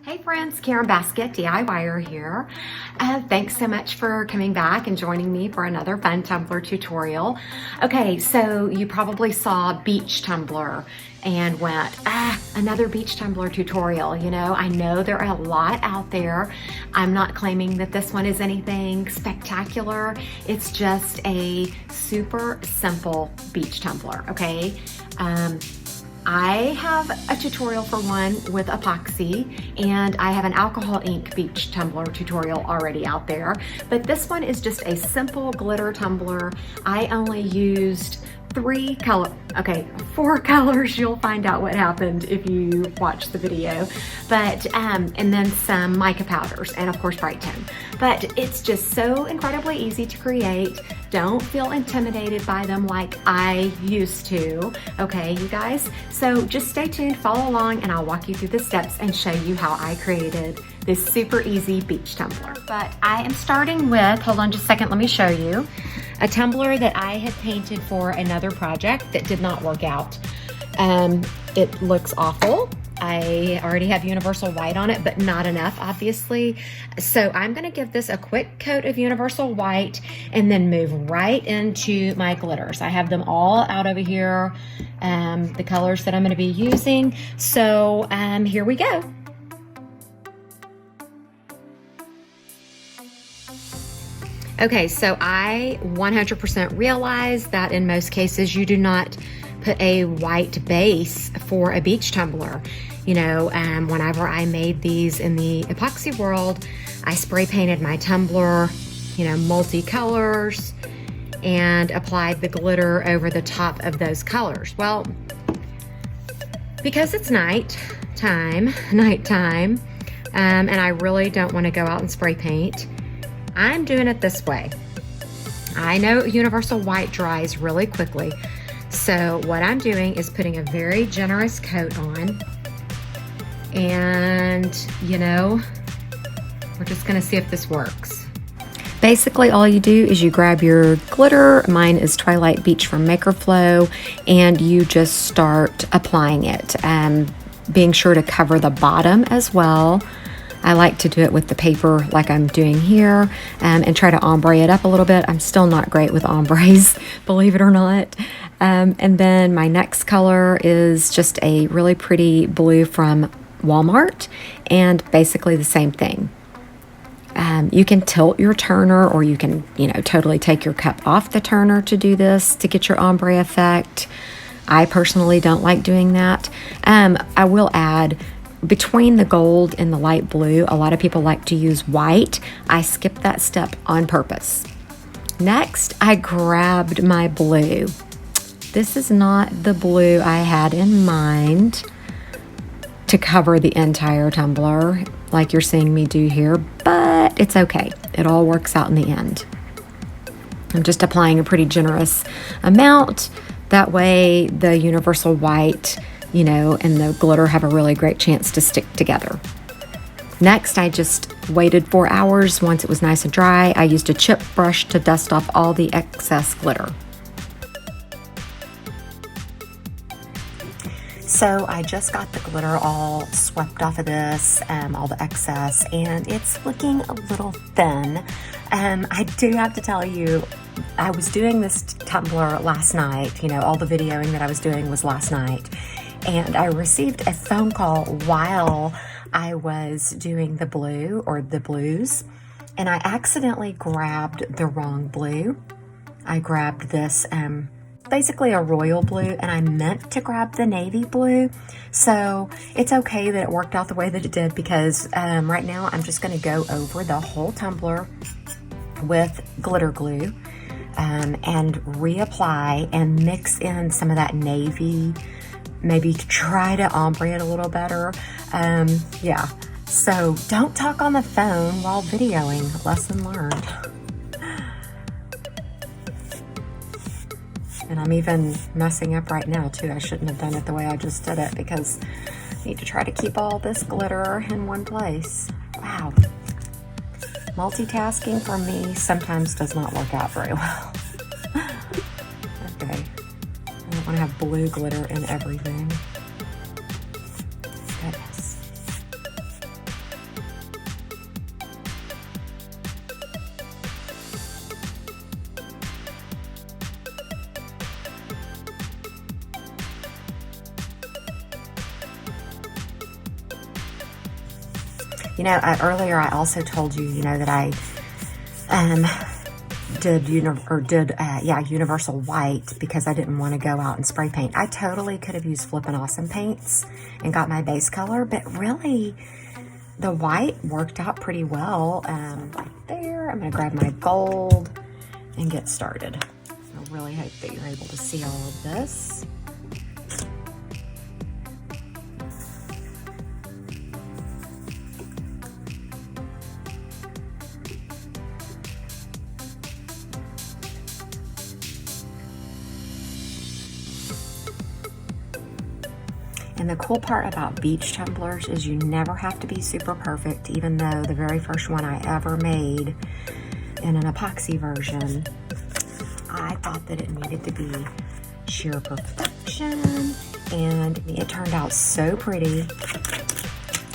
Hey friends, Karen Baskett, DIYer here. Thanks so much for coming back and joining me for another fun tumbler tutorial. Okay, so you probably saw beach tumbler and went, another beach tumbler tutorial. You know, I know there are a lot out there. I'm not claiming that this one is anything spectacular. It's just a super simple beach tumbler, okay? I have a tutorial for one with epoxy, and I have an alcohol ink beach tumbler tutorial already out there, but this one is just a simple glitter tumbler. I only used four colors. You'll find out what happened if you watch the video, but and then some mica powders and of course Brite Tone. But it's just so incredibly easy to create. Don't feel intimidated by them like I used to, okay, you guys? So just stay tuned, follow along, and I'll walk you through the steps and show you how I created this super easy beach tumbler. But I am starting with, hold on just a second, let me show you, a tumbler that I had painted for another project that did not work out. It looks awful. I already have universal white on it, but not enough, obviously. So I'm gonna give this a quick coat of universal white and then move right into my glitters. I have them all out over here, the colors that I'm gonna be using. So here we go. Okay, so I 100% realize that in most cases you do not put a white base for a beach tumbler. You know, whenever I made these in the epoxy world, I spray painted my tumbler, you know, multi-colors, and applied the glitter over the top of those colors. Well, because it's nighttime, and I really don't want to go out and spray paint, I'm doing it this way. I know universal white dries really quickly, so what I'm doing is putting a very generous coat on, and you know, we're just gonna see if this works. Basically all you do is you grab your glitter, mine is Twilight Beach from Makerflo, and you just start applying it, being sure to cover the bottom as well. I like to do it with the paper like I'm doing here, and try to ombre it up a little bit. I'm still not great with ombres, believe it or not. And then my next color is just a really pretty blue from Walmart, and basically the same thing. You can tilt your turner, or you can, you know, totally take your cup off the turner to do this, to get your ombre effect. I personally don't like doing that. I will add, between the gold and the light blue, a lot of people like to use white. I skipped that step on purpose. Next, I grabbed my blue. This is not the blue I had in mind to cover the entire tumbler like you're seeing me do here, but it's okay. It all works out in the end. I'm just applying a pretty generous amount. That way the universal white, you know, and the glitter have a really great chance to stick together. Next, I just waited 4 hours. Once it was nice and dry, I used a chip brush to dust off all the excess glitter. So I just got the glitter all swept off of this, all the excess, and it's looking a little thin. I do have to tell you, I was doing this tumbler last night. You know, all the videoing that I was doing was last night. And I received a phone call while I was doing the blue, or the blues, and I accidentally grabbed the wrong blue. I grabbed this, basically a royal blue, and I meant to grab the navy blue. So it's okay that it worked out the way that it did, because right now I'm just gonna go over the whole tumbler with glitter glue, and reapply and mix in some of that navy, maybe try to ombre it a little better. Yeah, so don't talk on the phone while videoing. Lesson learned. And I'm even messing up right now too. I shouldn't have done it the way I just did it, because I need to try to keep all this glitter in one place. Wow. Multitasking for me sometimes does not work out very well. Okay. I don't want to have blue glitter in everything. Goodness. You know, earlier I also told you, that I did universal white because I didn't want to go out and spray paint. I totally could have used Flippin' Awesome paints and got my base color, but really the white worked out pretty well. Right there, I'm gonna grab my gold and get started. I really hope that you're able to see all of this. And the cool part about beach tumblers is you never have to be super perfect, even though the very first one I ever made in an epoxy version, I thought that it needed to be sheer perfection, and it turned out so pretty,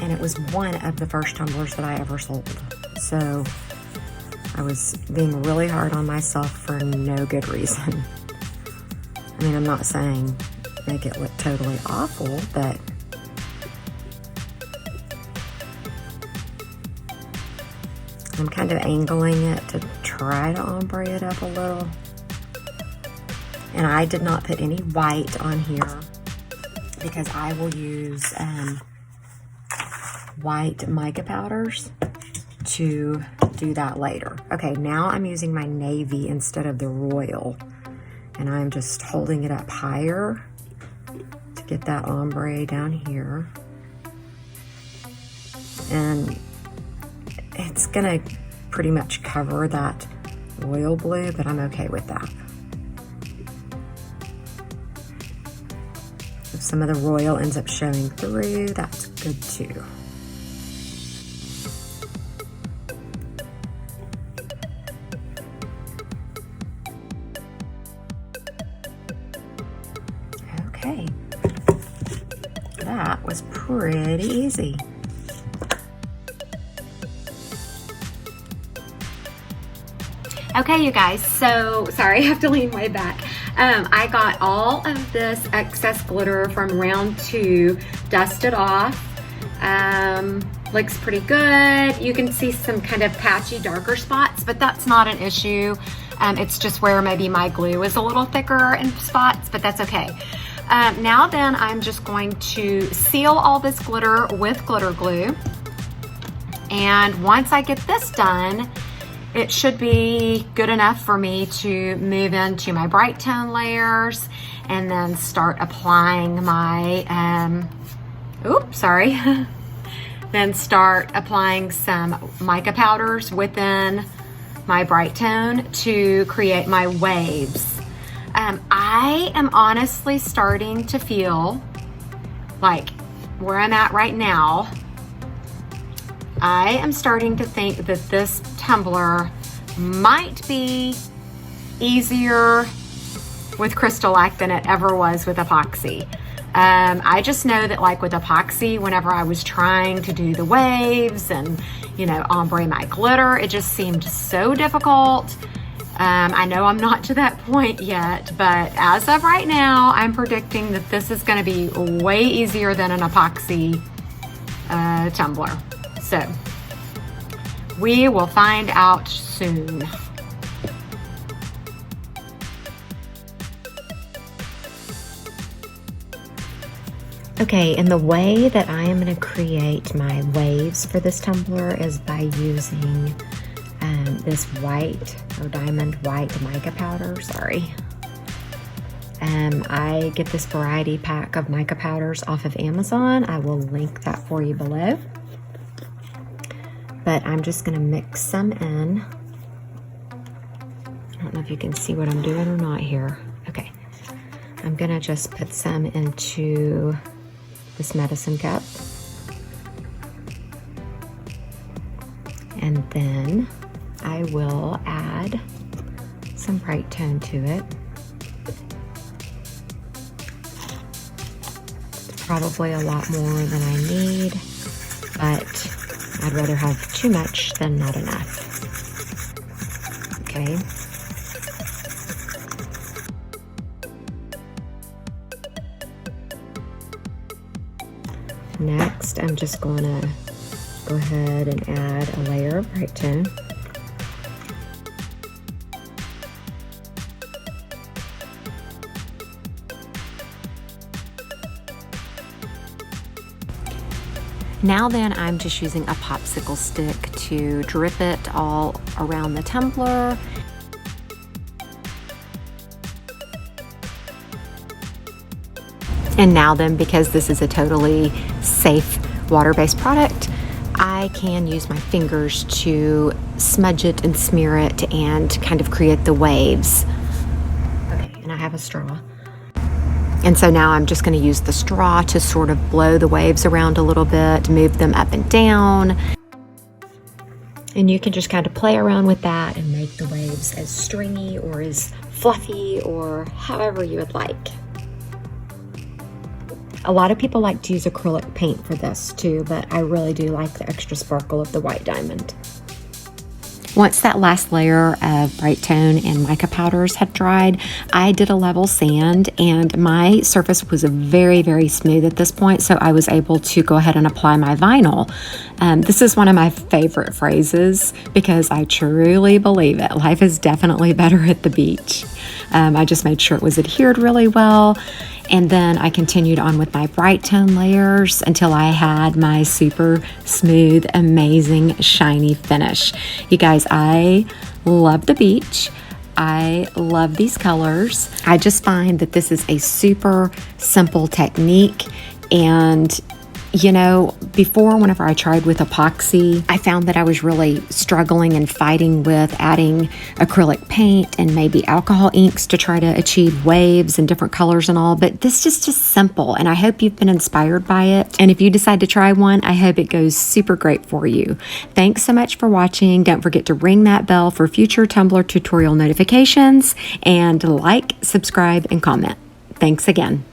and it was one of the first tumblers that I ever sold. So I was being really hard on myself for no good reason. I mean, I'm not saying make it look totally awful, but I'm kind of angling it to try to ombre it up a little. And I did not put any white on here because I will use white mica powders to do that later. Okay, now I'm using my navy instead of the royal, and I'm just holding it up higher to get that ombre down here. And it's gonna pretty much cover that royal blue, but I'm okay with that. If some of the royal ends up showing through, that's good too. Okay, that was pretty easy. Okay, you guys, so sorry, I have to lean way back. I got all of this excess glitter from round 2, dusted off. Looks pretty good. You can see some kind of patchy, darker spots, but that's not an issue. It's just where maybe my glue is a little thicker in spots, but that's okay. Now then, I'm just going to seal all this glitter with glitter glue. And once I get this done, it should be good enough for me to move into my Brite Tone layers and then start applying my, then start applying some mica powders within my Brite Tone to create my waves. I am honestly starting to feel like where I'm at right now, I am starting to think that this tumbler might be easier with Crystalac than it ever was with epoxy. I just know that like with epoxy, whenever I was trying to do the waves and, ombre my glitter, it just seemed so difficult. I know I'm not to that point yet, but as of right now, I'm predicting that this is gonna be way easier than an epoxy tumbler. So we will find out soon. Okay, and the way that I am going to create my waves for this tumbler is by using this white or diamond white mica powder, sorry. I get this variety pack of mica powders off of Amazon. I will link that for you below. But I'm just gonna mix some in. I don't know if you can see what I'm doing or not here. Okay, I'm gonna just put some into this medicine cup. And then I will add some Brite Tone to it. It's probably a lot more than I need, but I'd rather have too much than not enough. Okay. Next, I'm just going to go ahead and add a layer of Brite Tone. Now then, I'm just using a popsicle stick to drip it all around the tumbler. And now then, because this is a totally safe water-based product, I can use my fingers to smudge it and smear it and kind of create the waves. Okay, and I have a straw. And so now I'm just going to use the straw to sort of blow the waves around a little bit, move them up and down. And you can just kind of play around with that and make the waves as stringy or as fluffy or however you would like. A lot of people like to use acrylic paint for this too, but I really do like the extra sparkle of the white diamond. Once that last layer of Brite Tone and mica powders had dried, I did a level sand, and my surface was very, very smooth at this point, so I was able to go ahead and apply my vinyl. This is one of my favorite phrases because I truly believe it. Life is definitely better at the beach. I just made sure it was adhered really well. And then I continued on with my Brite Tone layers until I had my super smooth, amazing, shiny finish. You guys, I love the beach. I love these colors. I just find that this is a super simple technique. And you know, before, whenever I tried with epoxy, I found that I was really struggling and fighting with adding acrylic paint and maybe alcohol inks to try to achieve waves and different colors and all. But this is just simple, and I hope you've been inspired by it. And if you decide to try one, I hope it goes super great for you. Thanks so much for watching. Don't forget to ring that bell for future Tumbler tutorial notifications, and like, subscribe, and comment. Thanks again.